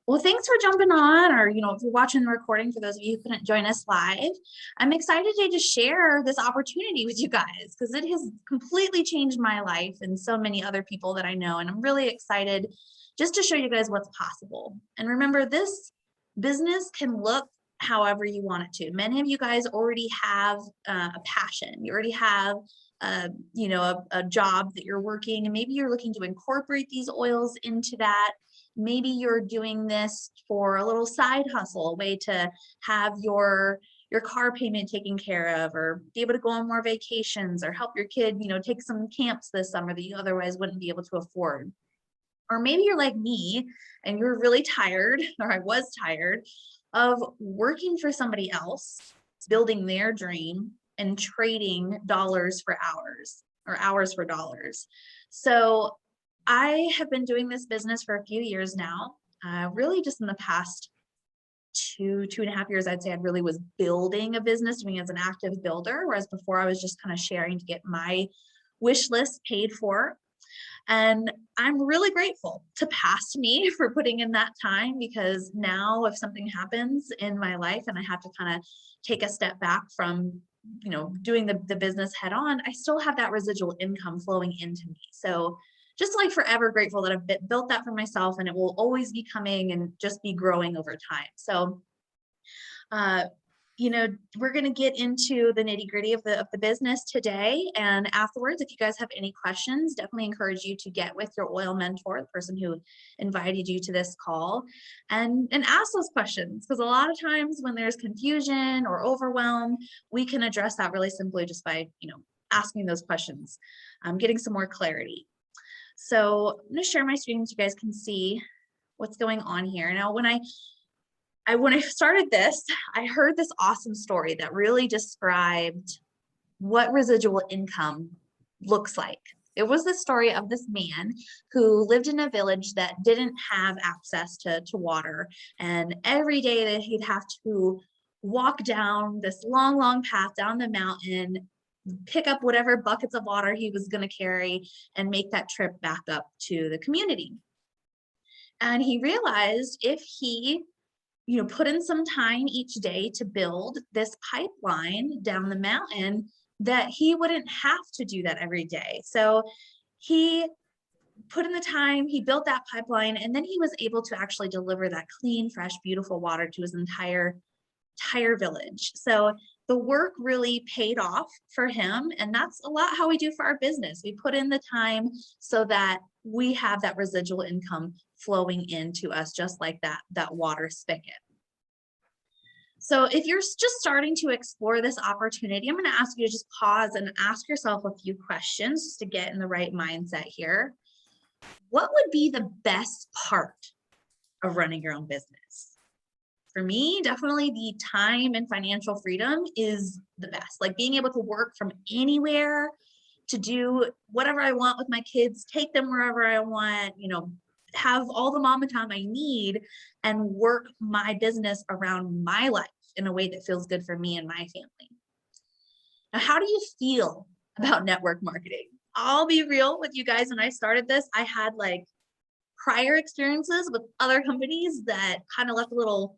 Well, thanks for jumping on, or if you're watching the recording, for those of you who couldn't join us live, I'm excited to just share this opportunity with you guys because it has completely changed my life and so many other people that I know. And I'm really excited just to show you guys what's possible. And remember, this business can look however you want it to. Many of you guys already have a passion. You already have a job that you're working, and maybe you're looking to incorporate these oils into that. Maybe you're doing this for a little side hustle, a way to have your car payment taken care of, or be able to go on more vacations, or help your kid, take some camps this summer that you otherwise wouldn't be able to afford. Or maybe you're like me and you're really tired, or I was tired of working for somebody else, building their dream and trading dollars for hours, or hours for dollars. So I have been doing this business for a few years now. Really just in the past two and a half years, I'd say I really was building a business, doing it as an active builder, whereas before I was just kind of sharing to get my wish list paid for. And I'm really grateful to past me for putting in that time, because now if something happens in my life and I have to kind of take a step back from doing the business head on, I still have that residual income flowing into me. So just like forever grateful that I've built that for myself, and it will always be coming and just be growing over time. So, we're going to get into the nitty gritty of the business today. And afterwards, if you guys have any questions, definitely encourage you to get with your oil mentor, the person who invited you to this call, and ask those questions. Because a lot of times when there's confusion or overwhelm, we can address that really simply just by, asking those questions, getting some more clarity. So I'm going to share my screen so you guys can see what's going on here. Now, when I started this, I heard this awesome story that really described what residual income looks like. It was the story of this man who lived in a village that didn't have access to water. And every day that he'd have to walk down this long, long path down the mountain, pick up whatever buckets of water he was going to carry, and make that trip back up to the community. And he realized if he put in some time each day to build this pipeline down the mountain, that he wouldn't have to do that every day. So he put in the time, he built that pipeline, and then he was able to actually deliver that clean, fresh, beautiful water to his entire village. So the work really paid off for him. And that's a lot how we do for our business. We put in the time so that we have that residual income flowing into us, just like that water spigot. So if you're just starting to explore this opportunity, I'm going to ask you to just pause and ask yourself a few questions just to get in the right mindset here. What would be the best part of running your own business? For me, definitely the time and financial freedom is the best. Like being able to work from anywhere, to do whatever I want with my kids, take them wherever I want, have all the mama time I need, and work my business around my life in a way that feels good for me and my family. Now, how do you feel about network marketing? I'll be real with you guys. When I started this, I had like prior experiences with other companies that kind of left a little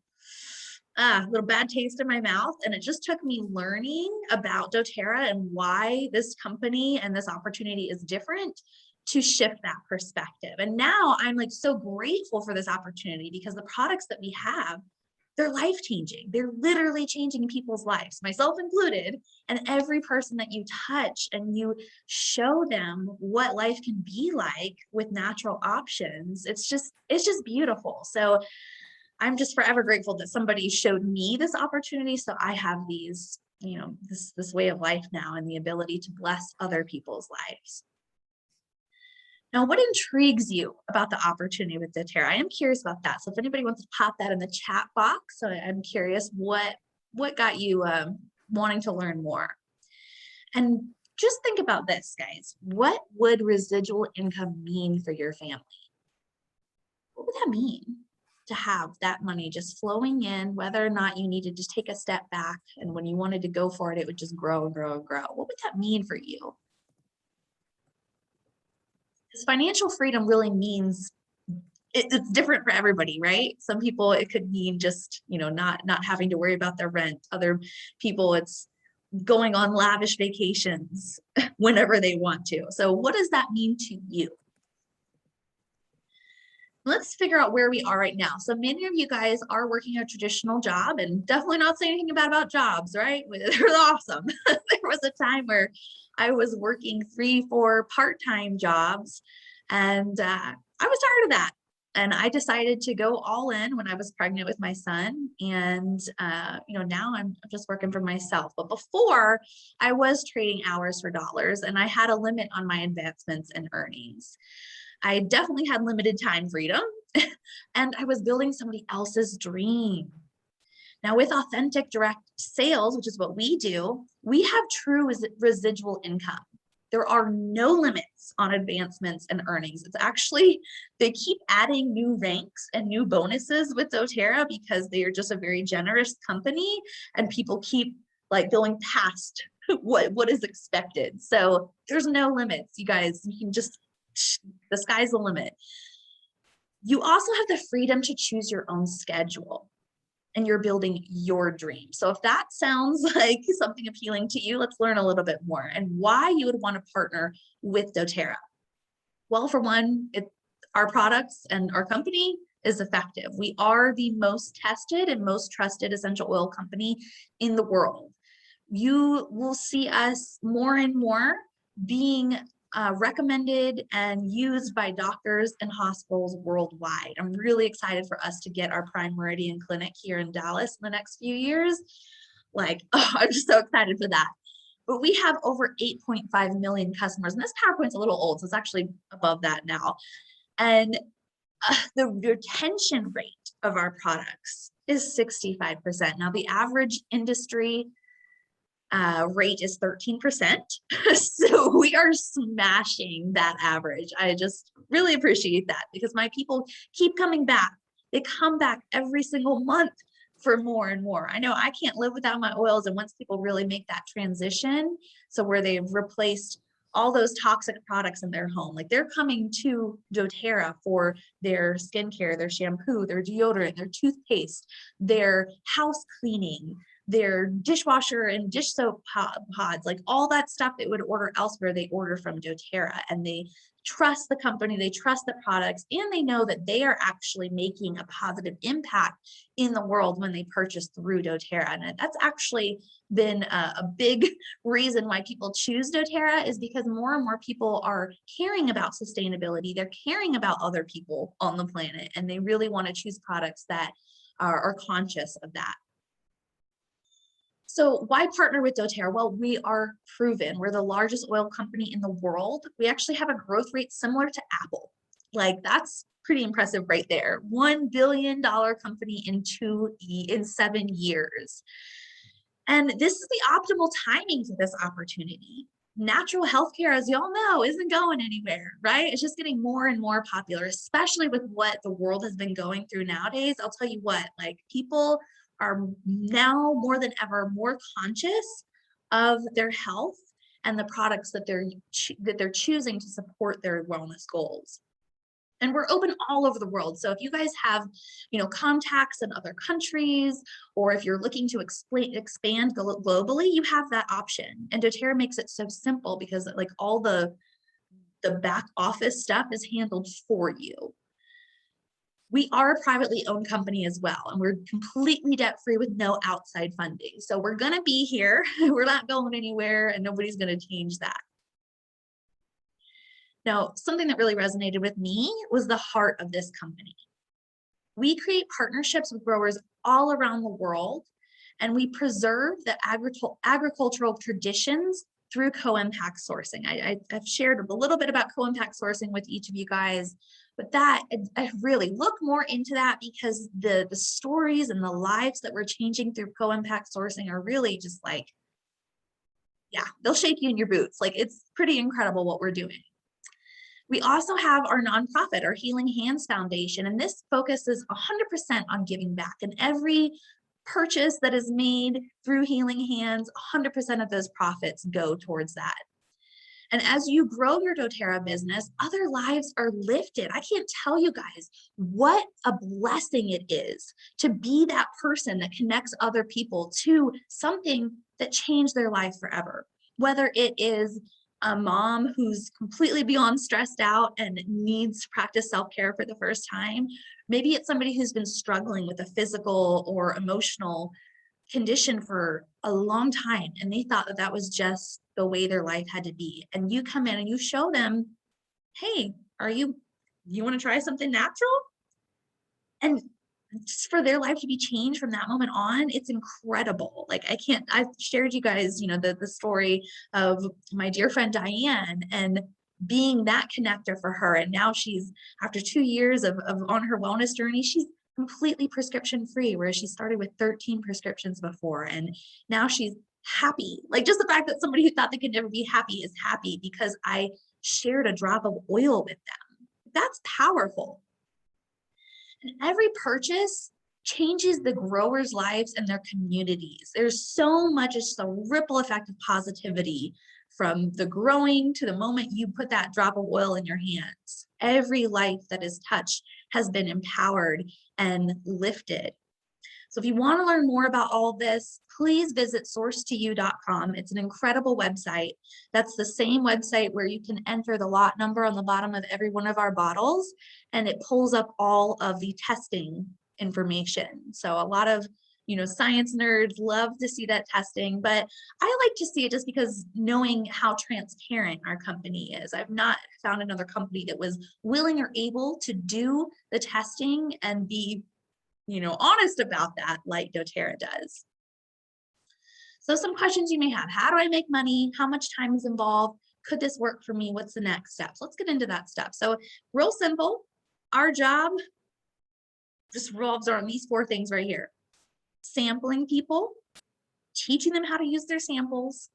bad taste in my mouth. And it just took me learning about doTERRA and why this company and this opportunity is different to shift that perspective. And now I'm like so grateful for this opportunity, because the products that we have, they're life-changing. They're literally changing people's lives, myself included, and every person that you touch and you show them what life can be like with natural options. It's just beautiful. So I'm just forever grateful that somebody showed me this opportunity, so I have these, this way of life now, and the ability to bless other people's lives. Now, what intrigues you about the opportunity with doTERRA? I am curious about that. So if anybody wants to pop that in the chat box, so I'm curious what got you wanting to learn more. And just think about this, guys. What would residual income mean for your family? What would that mean? To have that money just flowing in, whether or not you needed to take a step back, and when you wanted to go for it, it would just grow and grow and grow. What would that mean for you? Because financial freedom really means it's different for everybody, right? Some people, it could mean just, not having to worry about their rent. Other people, it's going on lavish vacations whenever they want to. So what does that mean to you? Let's figure out where we are right now. So many of you guys are working a traditional job, and definitely not saying anything bad about jobs, right? They're awesome. There was a time where I was working 3-4 part-time jobs, and I was tired of that. And I decided to go all in when I was pregnant with my son. And, now I'm just working for myself. But before, I was trading hours for dollars, and I had a limit on my advancements and earnings. I definitely had limited time freedom, and I was building somebody else's dream. Now, with authentic direct sales, which is what we do, we have true residual income. There are no limits on advancements and earnings. It's actually, they keep adding new ranks and new bonuses with doTERRA because they are just a very generous company, and people keep like going past what is expected. So there's no limits, you guys. You can just, the sky's the limit. You also have the freedom to choose your own schedule, and you're building your dream. So if that sounds like something appealing to you, let's learn a little bit more and why you would want to partner with doTERRA. Well, for one, our products and our company is effective. We are the most tested and most trusted essential oil company in the world. You will see us more and more being recommended and used by doctors and hospitals worldwide. I'm really excited for us to get our Prime Meridian clinic here in Dallas in the next few years. I'm just so excited for that. But we have over 8.5 million customers, and this PowerPoint's a little old, so it's actually above that now. And the retention rate of our products is 65%. Now, the average industry rate is 13%. So we are smashing that average. I just really appreciate that because my people keep coming back. They come back every single month for more and more. I know I can't live without my oils. And once people really make that transition, so where they've replaced all those toxic products in their home, like they're coming to doTERRA for their skincare, their shampoo, their deodorant, their toothpaste, their house cleaning, their dishwasher and dish soap pods, like all that stuff they would order elsewhere, they order from doTERRA, and they trust the company, they trust the products, and they know that they are actually making a positive impact in the world when they purchase through doTERRA. And that's actually been a big reason why people choose doTERRA, is because more and more people are caring about sustainability. They're caring about other people on the planet, and they really want to choose products that are conscious of that. So why partner with doTERRA? Well, we are proven. We're the largest oil company in the world. We actually have a growth rate similar to Apple. Like, that's pretty impressive right there. $1 billion company in 7 years. And this is the optimal timing for this opportunity. Natural healthcare, as y'all know, isn't going anywhere, right? It's just getting more and more popular, especially with what the world has been going through nowadays. I'll tell you what, like, people are now more than ever more conscious of their health and the products that they're choosing to support their wellness goals. And we're open all over the world. So if you guys have, contacts in other countries, or if you're looking to expand globally, you have that option. And doTERRA makes it so simple because like all the back office stuff is handled for you. We are a privately owned company as well, and we're completely debt-free with no outside funding. So we're gonna be here, we're not going anywhere, and nobody's gonna change that. Now, something that really resonated with me was the heart of this company. We create partnerships with growers all around the world, and we preserve the agricultural traditions through co-impact sourcing. I've shared a little bit about co-impact sourcing with each of you guys, but I really look more into that because the stories and the lives that we're changing through co-impact sourcing are really just like, yeah, they'll shake you in your boots. Like, it's pretty incredible what we're doing. We also have our nonprofit, our Healing Hands Foundation, and this focuses 100% on giving back. And every purchase that is made through Healing Hands, 100% of those profits go towards that. And as you grow your doTERRA business, other lives are lifted. I can't tell you guys what a blessing it is to be that person that connects other people to something that changed their life forever. Whether it is a mom who's completely beyond stressed out and needs to practice self-care for the first time. Maybe it's somebody who's been struggling with a physical or emotional condition for a long time, and they thought that that was just the way their life had to be. And you come in and you show them, hey, you want to try something natural? And just for their life to be changed from that moment on, it's incredible. Like I've shared you guys, the story of my dear friend Diane and being that connector for her. And now she's, after 2 years of on her wellness journey, she's completely prescription free, whereas she started with 13 prescriptions before. And now she's happy. Like just the fact that somebody who thought they could never be happy is happy because I shared a drop of oil with them. That's powerful. And every purchase changes the growers' lives and their communities. There's so much, it's a ripple effect of positivity from the growing to the moment you put that drop of oil in your hands. Every life that is touched has been empowered and lifted. So if you want to learn more about all this, please visit sourcetoyou.com. It's an incredible website. That's the same website where you can enter the lot number on the bottom of every one of our bottles, and it pulls up all of the testing information. So a lot of science nerds love to see that testing, but I like to see it just because knowing how transparent our company is. I've not found another company that was willing or able to do the testing and be honest about that like doTERRA does. So some questions you may have: how do I make money? How much time is involved? Could this work for me? What's the next steps? Let's get into that stuff. So real simple, our job just revolves around these 4 things right here: sampling people, teaching them how to use their samples,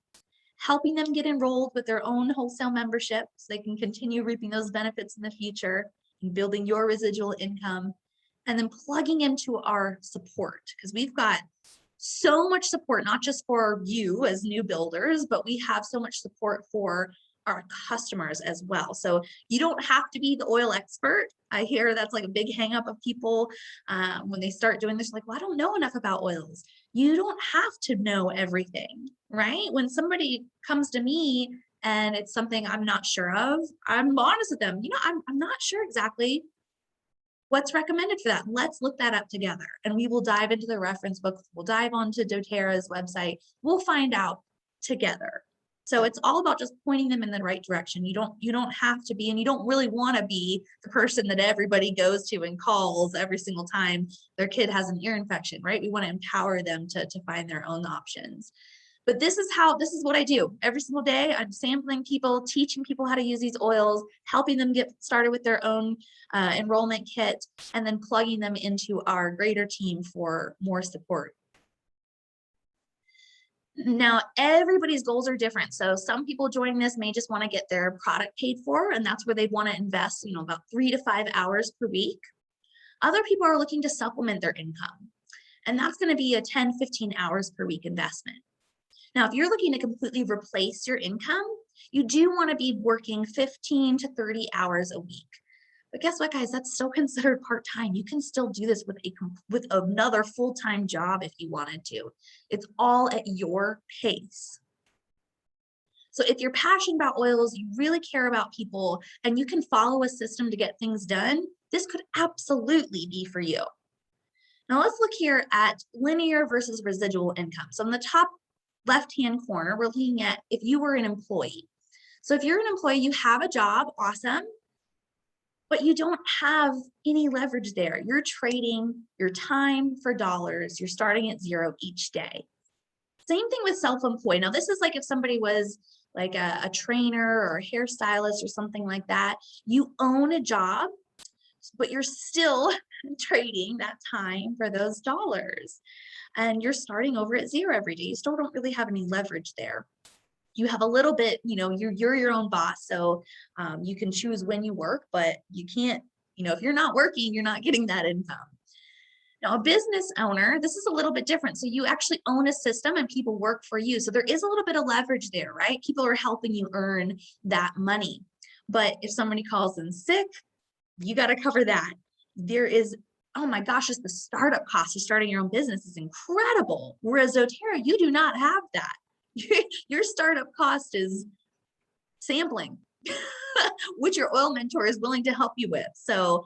helping them get enrolled with their own wholesale membership so they can continue reaping those benefits in the future and building your residual income, and then plugging into our support, because we've got so much support, not just for you as new builders, but we have so much support for our customers as well. So you don't have to be the oil expert. I hear that's like a big hang up of people when they start doing this, like, well, I don't know enough about oils. You don't have to know everything, right? When somebody comes to me and it's something I'm not sure of, I'm honest with them. I'm not sure exactly what's recommended for that. Let's look that up together, and we will dive into the reference books. We'll dive onto doTERRA's website. We'll find out together. So it's all about just pointing them in the right direction. You don't have to be, and you don't really want to be the person that everybody goes to and calls every single time their kid has an ear infection, right? We want to empower them to find their own options. But this is what I do every single day. I'm sampling people, teaching people how to use these oils, helping them get started with their own enrollment kit, and then plugging them into our greater team for more support. Now, everybody's goals are different. So some people joining this may just want to get their product paid for, and that's where they want to invest, about 3 to 5 hours per week. Other people are looking to supplement their income, and that's going to be a 10, 15 hours per week investment. Now, if you're looking to completely replace your income, you do want to be working 15 to 30 hours a week. But guess what, guys? That's still considered part-time. You can still do this with another full-time job if you wanted to. It's all at your pace. So if you're passionate about oils, you really care about people, and you can follow a system to get things done, this could absolutely be for you. Now let's look here at linear versus residual income. So in the top left-hand corner, we're looking at if you were an employee. So if you're an employee, you have a job, awesome, but you don't have any leverage there. You're trading your time for dollars. You're starting at 0 each day. Same thing with self-employed. Now this is like if somebody was like a trainer or a hairstylist or something like that. You own a job, but you're still trading that time for those dollars. And you're starting over at 0 every day. You still don't really have any leverage there. You have a little bit, you're your own boss. So you can choose when you work, but you can't, if you're not working, you're not getting that income. Now, a business owner, this is a little bit different. So you actually own a system and people work for you. So there is a little bit of leverage there, right? People are helping you earn that money. But if somebody calls in sick, you got to cover that. There is, oh my gosh, just the startup cost of starting your own business is incredible. Whereas doTERRA, you do not have that. Your startup cost is sampling, which your oil mentor is willing to help you with. So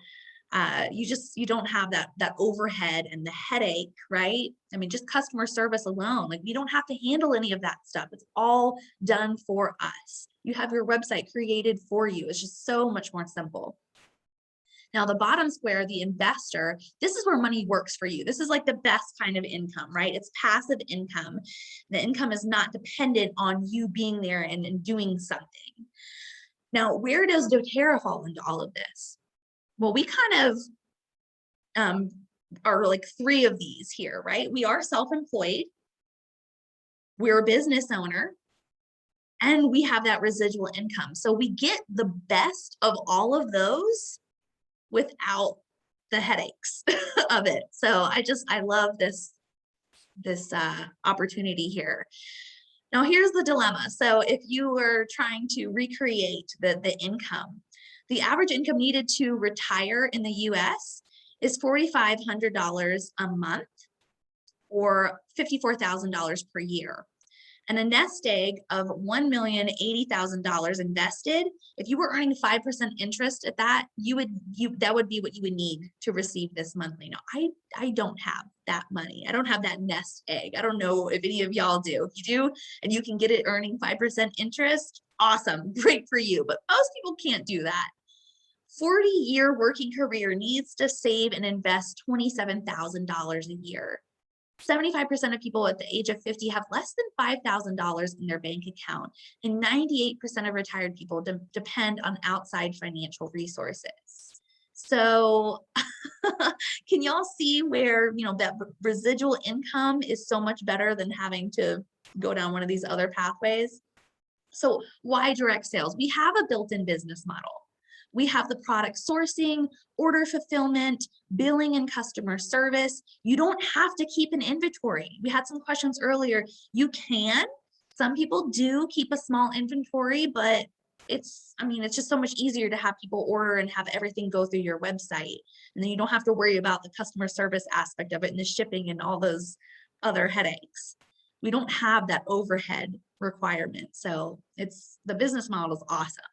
you don't have that overhead and the headache, right? I mean, just customer service alone, like you don't have to handle any of that stuff. It's all done for us. You have your website created for you. It's just so much more simple. Now, the bottom square, the investor, this is where money works for you. This is like the best kind of income, right? It's passive income. The income is not dependent on you being there and doing something. Now, where does doTERRA fall into all of this? Well, we kind of are like three of these here, right? We are self-employed, we're a business owner, and we have that residual income. So we get the best of all of those without the headaches of it. So I love this opportunity here. Now here's the dilemma. So if you were trying to recreate the income, the average income needed to retire in the US is $4,500 a month or $54,000 per year. And a nest egg of $1,080,000 invested, if you were earning 5% interest at that, that would be what you would need to receive this monthly. Now, I don't have that money. I don't have that nest egg. I don't know if any of y'all do. If you do, and you can get it earning 5% interest, awesome, great for you. But most people can't do that. 40-year working career needs to save and invest $27,000 a year. 75% of people at the age of 50 have less than $5,000 in their bank account, and 98% of retired people depend on outside financial resources. So can y'all see where, that residual income is so much better than having to go down one of these other pathways? So why direct sales? We have a built-in business model. We have the product sourcing, order fulfillment, billing, and customer service. You don't have to keep an inventory. We had some questions earlier. You can. Some people do keep a small inventory, but it's just so much easier to have people order and have everything go through your website. And then you don't have to worry about the customer service aspect of it and the shipping and all those other headaches. We don't have that overhead requirement. So the business model is awesome.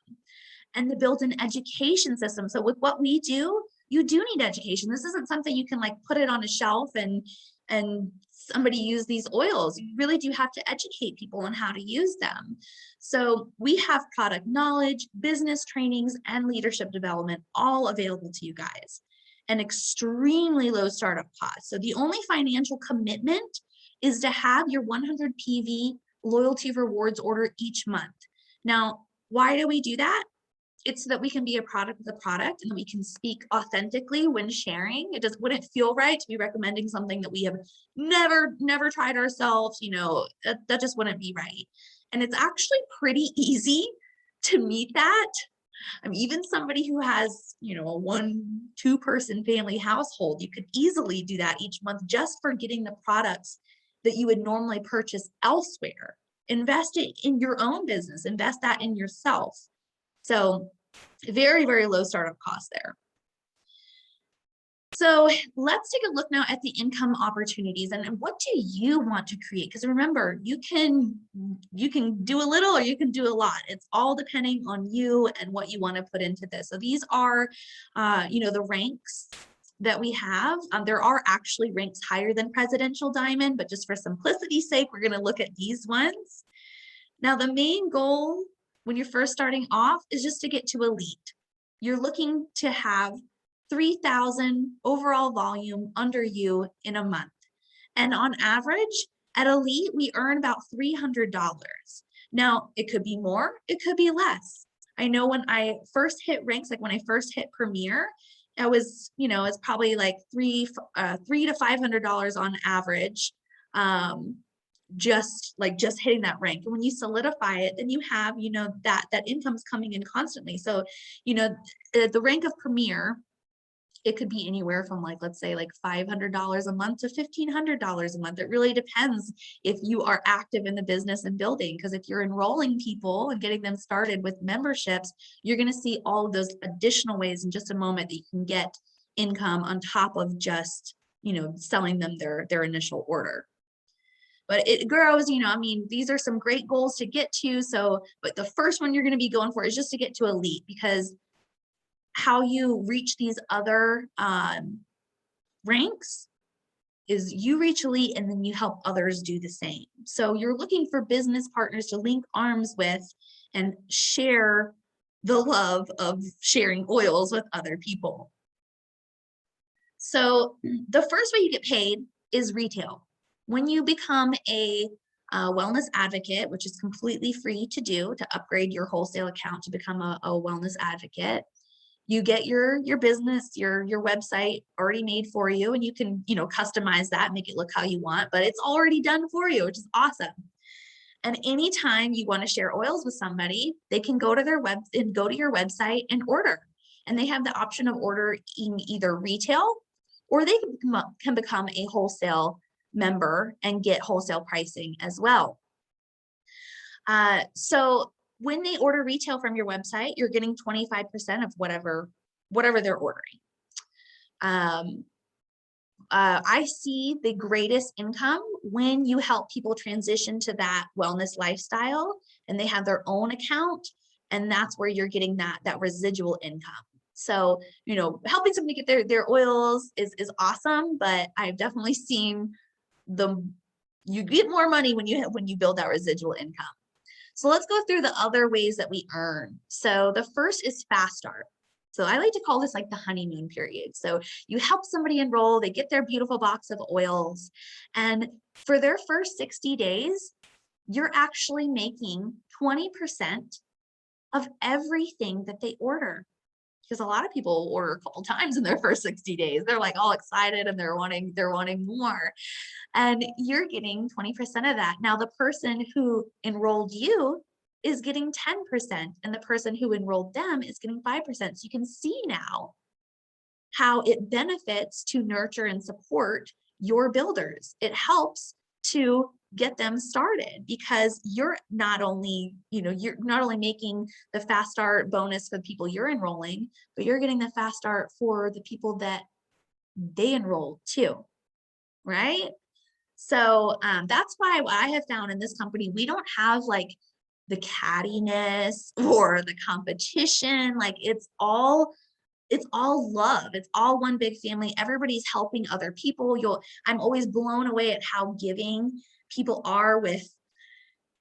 And the built-in education system. So with what we do, you do need education. This isn't something you can like put it on a shelf and somebody use these oils. You really do have to educate people on how to use them. So we have product knowledge, business trainings, and leadership development all available to you guys. And extremely low startup costs. So the only financial commitment is to have your 100 PV loyalty rewards order each month. Now, why do we do that? It's so that we can be a product of the product and that we can speak authentically when sharing. Wouldn't feel right to be recommending something that we have never tried ourselves. That just wouldn't be right. And it's actually pretty easy to meet that. I mean, even somebody who has, a 1-2 person family household, you could easily do that each month just for getting the products that you would normally purchase elsewhere. Invest it in your own business, invest that in yourself. So very, very low startup costs there. So let's take a look now at the income opportunities and what do you want to create? Because remember, you can do a little or you can do a lot. It's all depending on you and what you want to put into this. So these are, the ranks that we have. There are actually ranks higher than Presidential Diamond, but just for simplicity's sake, we're going to look at these ones. Now, the main goal when you're first starting off is just to get to elite. You're looking to have 3,000 overall volume under you in a month. And on average, at elite, we earn about $300. Now, it could be more, it could be less. I know when I first hit ranks, like when I first hit Premier, I was, it's probably like $300 to $500 on average. Just hitting that rank. And when you solidify it, then you have, that income's coming in constantly. So, the rank of Premier It could be anywhere from like, let's say like $500 a month to $1,500 a month. It really depends if you are active in the business and building, because if you're enrolling people and getting them started with memberships, you're going to see all of those additional ways in just a moment that you can get income on top of just, selling them their initial order. But it grows, I mean, these are some great goals to get to. So, but the first one you're going to be going for is just to get to elite, because how you reach these other ranks is you reach elite and then you help others do the same. So you're looking for business partners to link arms with and share the love of sharing oils with other people. So the first way you get paid is retail. When you become a wellness advocate, which is completely free to do, to upgrade your wholesale account to become a wellness advocate, you get your business, your website already made for you, and you can, customize that, make it look how you want, but it's already done for you, which is awesome. And anytime you want to share oils with somebody, they can go to their go to your website and order. And they have the option of ordering either retail, or they can become a wholesale member and get wholesale pricing as well. So when they order retail from your website, you're getting 25% of whatever they're ordering. I see the greatest income when you help people transition to that wellness lifestyle and they have their own account, and that's where you're getting that residual income. So, helping somebody get their oils is awesome, but I've definitely seen you get more money when you build that residual income. So let's go through the other ways that we earn. So the first is fast start. So I like to call this like the honeymoon period. So you help somebody enroll, they get their beautiful box of oils, and for their first 60 days, you're actually making 20% of everything that they order. Because a lot of people order a couple times in their first 60 days. They're like all excited and they're wanting more. And you're getting 20% of that. Now, the person who enrolled you is getting 10%, and the person who enrolled them is getting 5%. So you can see now how it benefits to nurture and support your builders. It helps to get them started, because you're not only making the fast start bonus for the people you're enrolling, but you're getting the fast start for the people that they enroll too, right? So that's why what I have found in this company, we don't have like the cattiness or the competition. Like it's all love. It's all one big family. Everybody's helping other people. I'm always blown away at how giving people are with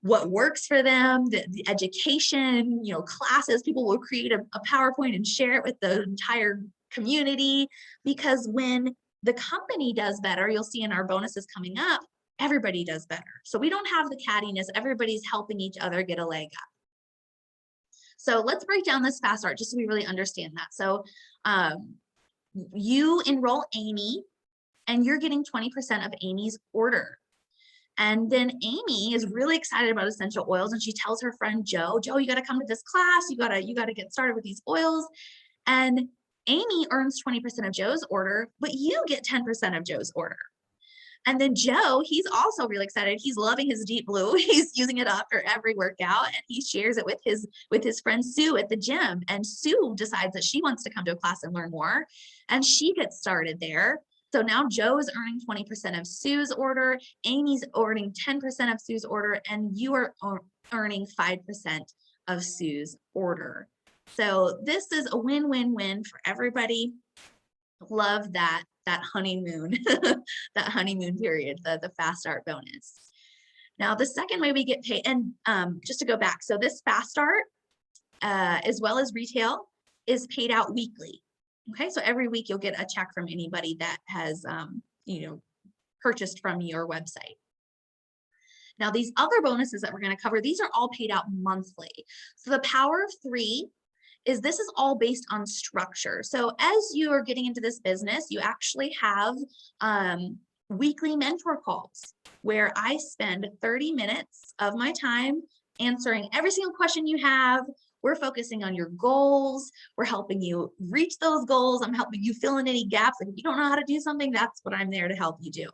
what works for them, the education, classes. People will create a PowerPoint and share it with the entire community, because when the company does better, you'll see in our bonuses coming up, everybody does better. So we don't have the cattiness. Everybody's helping each other get a leg up. So let's break down this fast start just so we really understand that. So you enroll Amy and you're getting 20% of Amy's order. And then Amy is really excited about essential oils, and she tells her friend Joe, you got to come to this class. You got to get started with these oils. And Amy earns 20% of Joe's order, but you get 10% of Joe's order. And then Joe, he's also really excited. He's loving his Deep Blue. He's using it after every workout, and he shares it with his friend Sue at the gym. And Sue decides that she wants to come to a class and learn more, and she gets started there. So now Joe is earning 20% of Sue's order, Amy's earning 10% of Sue's order, and you are earning 5% of Sue's order. So this is a win-win-win for everybody. Love that honeymoon, that honeymoon period, the fast start bonus. Now, the second way we get paid, and just to go back, so this fast start, as well as retail, is paid out weekly. Okay, so every week you'll get a check from anybody that has, purchased from your website. Now, these other bonuses that we're going to cover, these are all paid out monthly. So the power of 3 is this is all based on structure. So as you are getting into this business, you actually have weekly mentor calls where I spend 30 minutes of my time answering every single question you have, We're focusing on your goals. We're helping you reach those goals. I'm helping you fill in any gaps. Like if you don't know how to do something, that's what I'm there to help you do.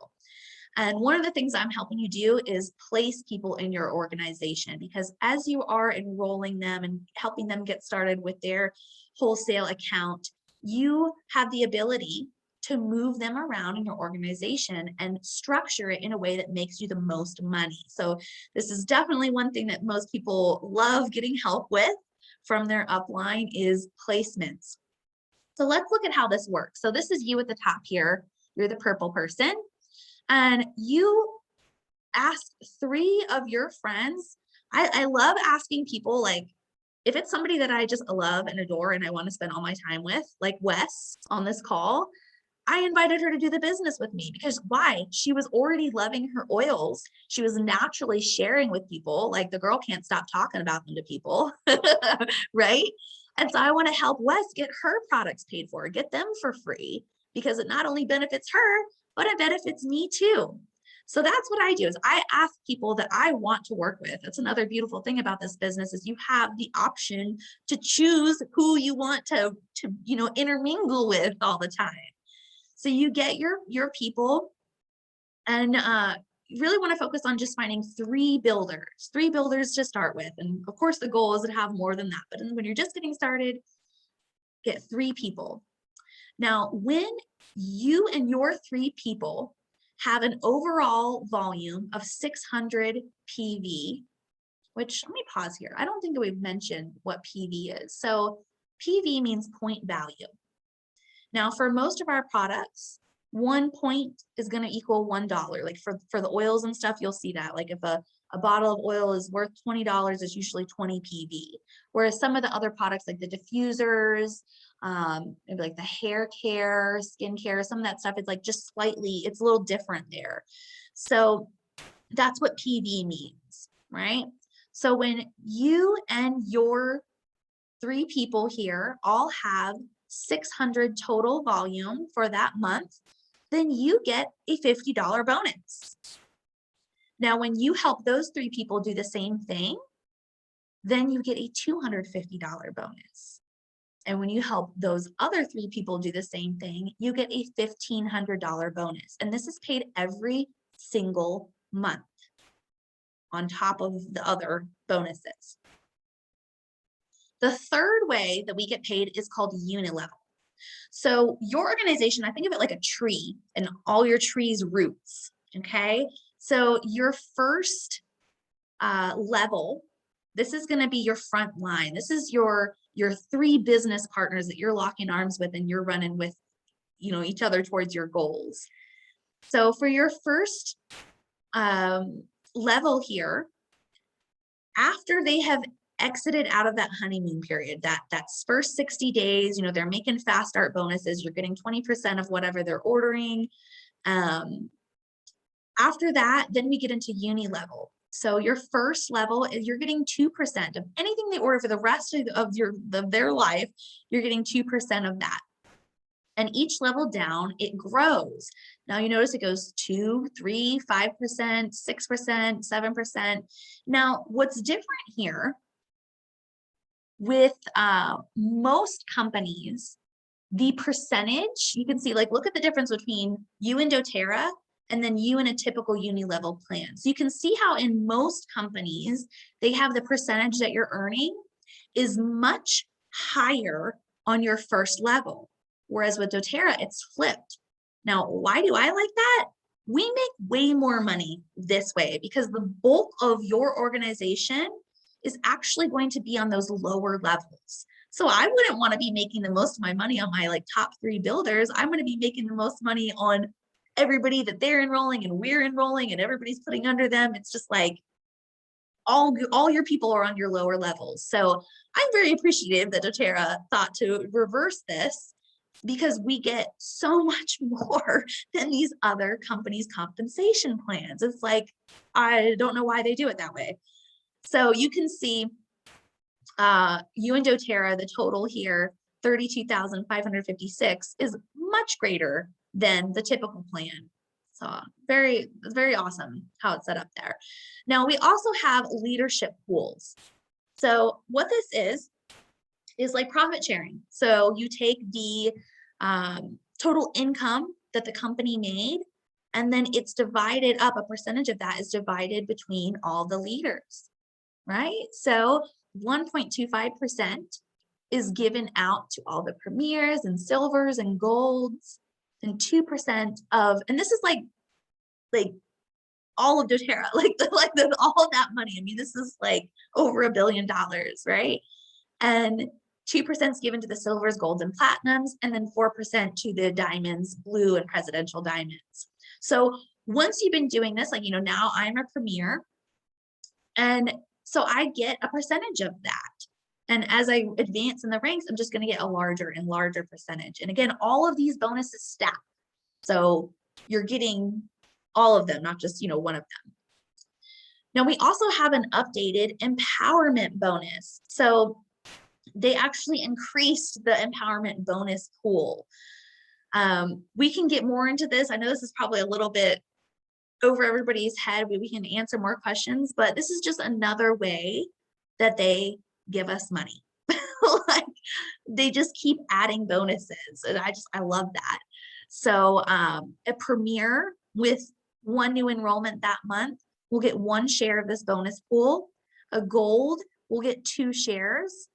And one of the things I'm helping you do is place people in your organization, because as you are enrolling them and helping them get started with their wholesale account, you have the ability to move them around in your organization and structure it in a way that makes you the most money. So this is definitely one thing that most people love getting help with from their upline is placements. So let's look at how this works. So this is you at the top here. You're the purple person. And you ask 3 of your friends. I love asking people, like, if it's somebody that I just love and adore and I want to spend all my time with, like Wes on this call, I invited her to do the business with me because why? She was already loving her oils. She was naturally sharing with people. Like the girl can't stop talking about them to people, right? And so I want to help Wes get her products paid for, get them for free, because it not only benefits her, but it benefits me too. So that's what I do is I ask people that I want to work with. That's another beautiful thing about this business is you have the option to choose who you want to intermingle with all the time. So you get your people, and you really want to focus on just finding 3 builders to start with. And of course the goal is to have more than that, but when you're just getting started, get 3 people. Now, when you and your 3 people have an overall volume of 600 PV, which let me pause here. I don't think that we've mentioned what PV is. So PV means point value. Now, for most of our products, 1 point is going to equal $1. Like for the oils and stuff, you'll see that. Like if a bottle of oil is worth $20, it's usually 20 PV. Whereas some of the other products like the diffusers, maybe like the hair care, skin care, some of that stuff, it's like just slightly, it's a little different there. So that's what PV means, right? So when you and your 3 people here all have 600 total volume for that month, then you get a $50 bonus. Now, when you help those 3 people do the same thing, then you get a $250 bonus. And when you help those other 3 people do the same thing, you get a $1,500 bonus. And this is paid every single month on top of the other bonuses. The third way that we get paid is called Unilevel. So your organization, I think of it like a tree and all your tree's roots, okay? So your first level, this is gonna be your front line. This is your 3 business partners that you're locking arms with and you're running with, each other towards your goals. So for your first level here, after they have exited out of that honeymoon period, that first 60 days, they're making fast start bonuses, you're getting 20% of whatever they're ordering. After that, then we get into Uni Level. So your first level is you're getting 2% of anything they order for the rest of their life, you're getting 2% of that. And each level down, it grows. Now you notice it goes 2, 3, 5%, 6%, 7%. Now, what's different here with most companies, the percentage, you can see, like, look at the difference between you and doTERRA and then you in a typical Unilevel plan. So you can see how in most companies, they have the percentage that you're earning is much higher on your first level. Whereas with doTERRA, it's flipped. Now, why do I like that? We make way more money this way because the bulk of your organization is actually going to be on those lower levels. So I wouldn't want to be making the most of my money on my top 3 builders. I'm going to be making the most money on everybody that they're enrolling and we're enrolling and everybody's putting under them. It's just like all your people are on your lower levels. So I'm very appreciative that doTERRA thought to reverse this because we get so much more than these other companies' compensation plans. It's like, I don't know why they do it that way. So you can see you and doTERRA, the total here, 32,556 is much greater than the typical plan. So very, very awesome how it's set up there. Now we also have leadership pools. So what this is is like profit sharing. So you take the total income that the company made, and then it's divided up, a percentage of that is divided between all the leaders, right? So 1.25% is given out to all the premiers and silvers and golds, and 2% of, and this is like all of doTERRA, all of that money. I mean, this is like over $1 billion, right? And 2% is given to the silvers, golds, and platinums, and then 4% to the diamonds, blue and presidential diamonds. So once you've been doing this, like, now I'm a premier, and so I get a percentage of that. And as I advance in the ranks, I'm just going to get a larger and larger percentage. And again, all of these bonuses stack. So you're getting all of them, not just, one of them. Now, we also have an updated empowerment bonus. So they actually increased the empowerment bonus pool. We can get more into this. I know this is probably a little bit over everybody's head. We can answer more questions, but this is just another way that they give us money. Like, they just keep adding bonuses, and I love that. So a premier with one new enrollment that month will get 1 share of this bonus pool. A gold will get 2 shares,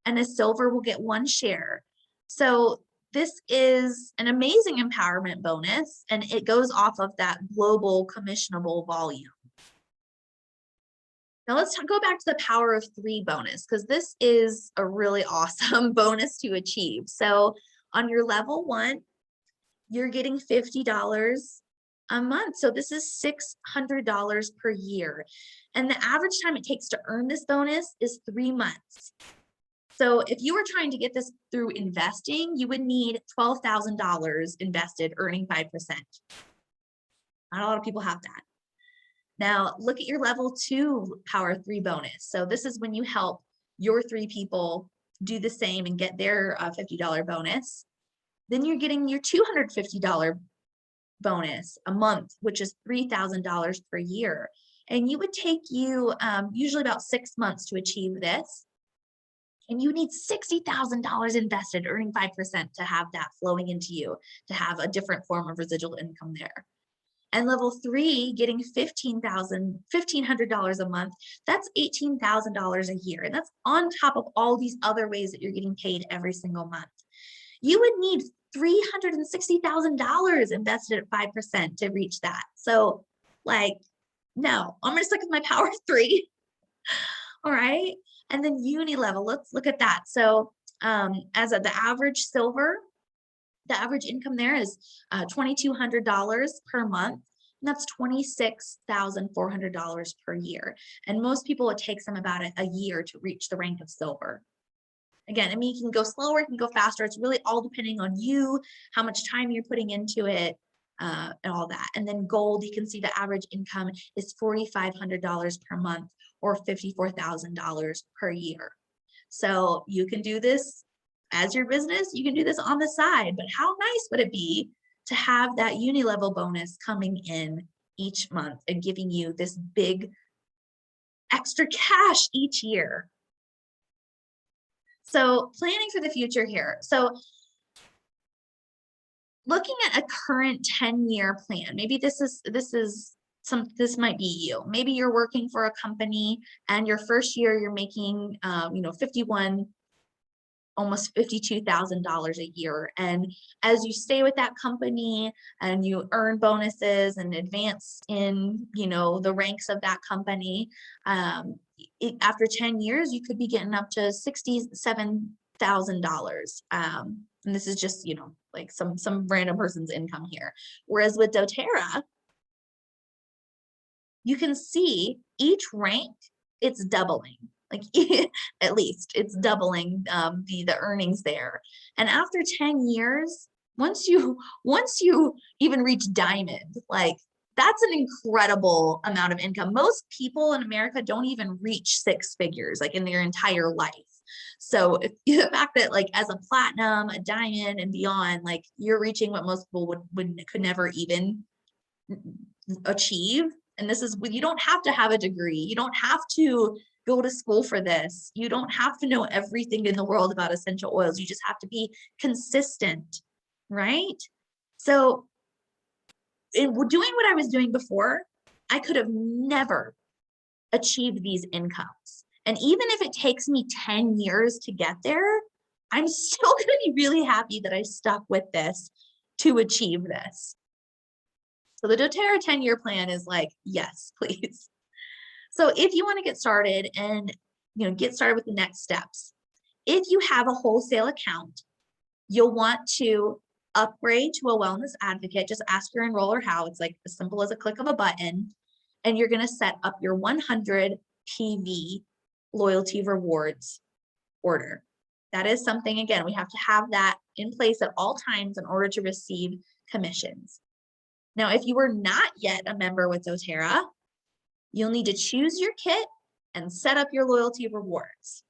and a silver will get 1 share. So this is an amazing empowerment bonus, and it goes off of that global commissionable volume. Now let's go back to the power of 3 bonus, because this is a really awesome bonus to achieve. So on your level 1, you're getting $50 a month. So this is $600 per year. And the average time it takes to earn this bonus is 3 months. So if you were trying to get this through investing, you would need $12,000 invested, earning 5%. Not a lot of people have that. Now look at your level 2 power 3 bonus. So this is when you help your 3 people do the same and get their $50 bonus. Then you're getting your $250 bonus a month, which is $3,000 per year. And you would take you usually about 6 months to achieve this. And you need $60,000 invested, earning 5% to have that flowing into you, to have a different form of residual income there. And level 3, getting $1,500 a month, that's $18,000 a year. And that's on top of all these other ways that you're getting paid every single month. You would need $360,000 invested at 5% to reach that. So no, I'm going to stick with my power 3. All right. And then Uni Level, let's look at that. So as the average silver, the average income there is $2,200 per month. And that's $26,400 per year. And most people, it takes them about a year to reach the rank of silver. Again, I mean, you can go slower, you can go faster. It's really all depending on you, how much time you're putting into it, and all that. And then gold, you can see the average income is $4,500 per month, or $54,000 per year. So you can do this as your business, you can do this on the side, but how nice would it be to have that Uni Level bonus coming in each month and giving you this big extra cash each year? So planning for the future here. So looking at a current 10-year plan, maybe this might be you. Maybe you're working for a company and your first year you're making almost $52,000 a year. And as you stay with that company and you earn bonuses and advance in, the ranks of that company, after 10 years, you could be getting up to $67,000. And this is just, like some random person's income here. Whereas with doTERRA, you can see each rank, it's doubling. Like at least it's doubling the earnings there. And after 10 years, once you even reach diamond, that's an incredible amount of income. Most people in America don't even reach 6 figures in their entire life. So the fact that as a platinum, a diamond, and beyond, you're reaching what most people could never even achieve. And this is, you don't have to have a degree. You don't have to go to school for this. You don't have to know everything in the world about essential oils. You just have to be consistent, right? So in doing what I was doing before, I could have never achieved these incomes. And even if it takes me 10 years to get there, I'm still going to be really happy that I stuck with this to achieve this. So the doTERRA 10-year plan is like, yes, please. So if you want to get started and get started with the next steps, if you have a wholesale account, you'll want to upgrade to a wellness advocate. Just ask your enroller how. It's like as simple as a click of a button. And you're going to set up your 100 PV loyalty rewards order. That is something, again, we have to have that in place at all times in order to receive commissions. Now, if you are not yet a member with doTERRA, you'll need to choose your kit and set up your loyalty rewards.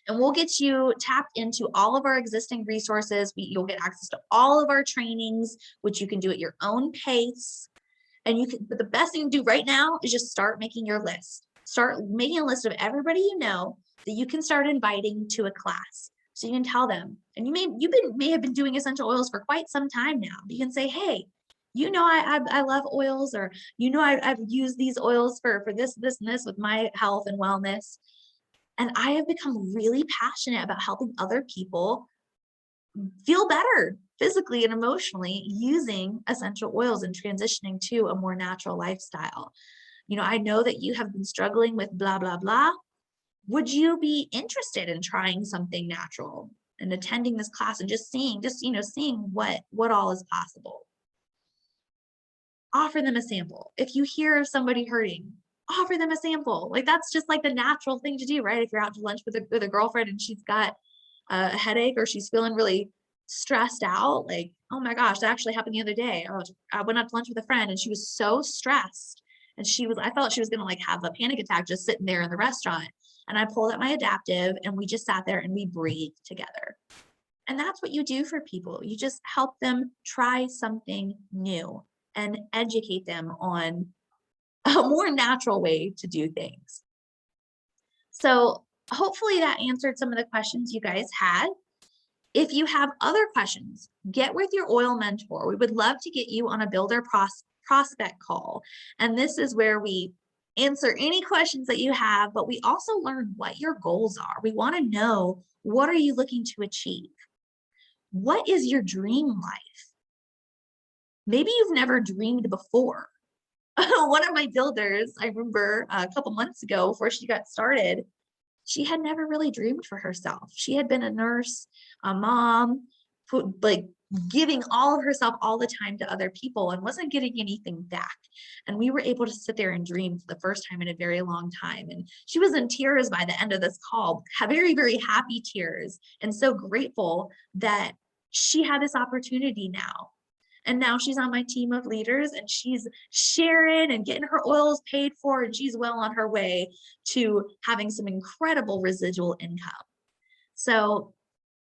And we'll get you tapped into all of our existing resources. You'll get access to all of our trainings, which you can do at your own pace. And but the best thing to do right now is just start making your list. Start making a list of everybody you know that you can start inviting to a class. So you can tell them, and you may have been doing essential oils for quite some time now. You can say, hey, I love oils, or I've used these oils for this, and this with my health and wellness. And I have become really passionate about helping other people feel better physically and emotionally using essential oils and transitioning to a more natural lifestyle. I know that you have been struggling with blah, blah, blah. Would you be interested in trying something natural and attending this class and just seeing what all is possible? Offer them a sample. If you hear of somebody hurting, offer them a sample. Like, that's just like the natural thing to do, right? If you're out to lunch with a girlfriend and she's got a headache or she's feeling really stressed out, like, oh my gosh, that actually happened the other day. I went out to lunch with a friend and she was so stressed, and I felt she was gonna like have a panic attack just sitting there in the restaurant. And I pulled out my adaptive and we just sat there and we breathed together. And that's what you do for people. You just help them try something new and educate them on a more natural way to do things. So hopefully that answered some of the questions you guys had. If you have other questions, get with your oil mentor. We would love to get you on a builder prospect call. And this is where we answer any questions that you have, but we also learn what your goals are. We want to know, what are you looking to achieve? What is your dream life? Maybe you've never dreamed before. One of my builders, I remember a couple months ago before she got started, she had never really dreamed for herself. She had been a nurse, a mom, like giving all of herself all the time to other people and wasn't getting anything back. And we were able to sit there and dream for the first time in a very long time. And she was in tears by the end of this call, very, very happy tears, and so grateful that she had this opportunity now. And now she's on my team of leaders and she's sharing and getting her oils paid for, and she's well on her way to having some incredible residual income. So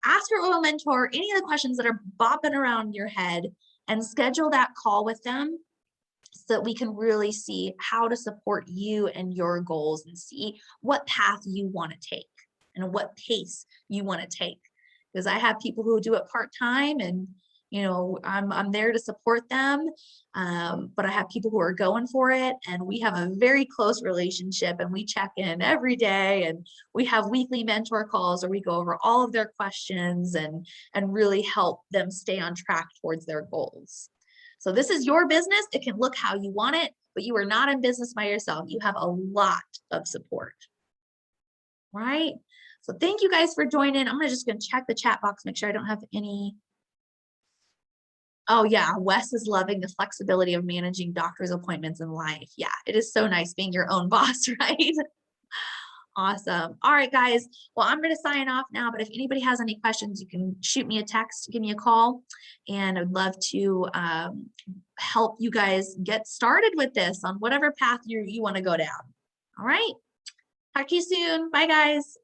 ask your oil mentor any of the questions that are bopping around your head and schedule that call with them so that we can really see how to support you and your goals and see what path you want to take and what pace you want to take. Because I have people who do it part-time, and I'm there to support them, but I have people who are going for it, and we have a very close relationship, and we check in every day, and we have weekly mentor calls where we go over all of their questions and really help them stay on track towards their goals. So this is your business. It can look how you want it, but you are not in business by yourself. You have a lot of support, right? So thank you guys for joining. I'm just going to check the chat box, make sure I don't have any. Oh yeah, Wes is loving the flexibility of managing doctor's appointments in life. Yeah, it is so nice being your own boss, right? Awesome. All right, guys. Well, I'm going to sign off now, but if anybody has any questions, you can shoot me a text, give me a call, and I'd love to help you guys get started with this on whatever path you want to go down. All right. Talk to you soon. Bye, guys.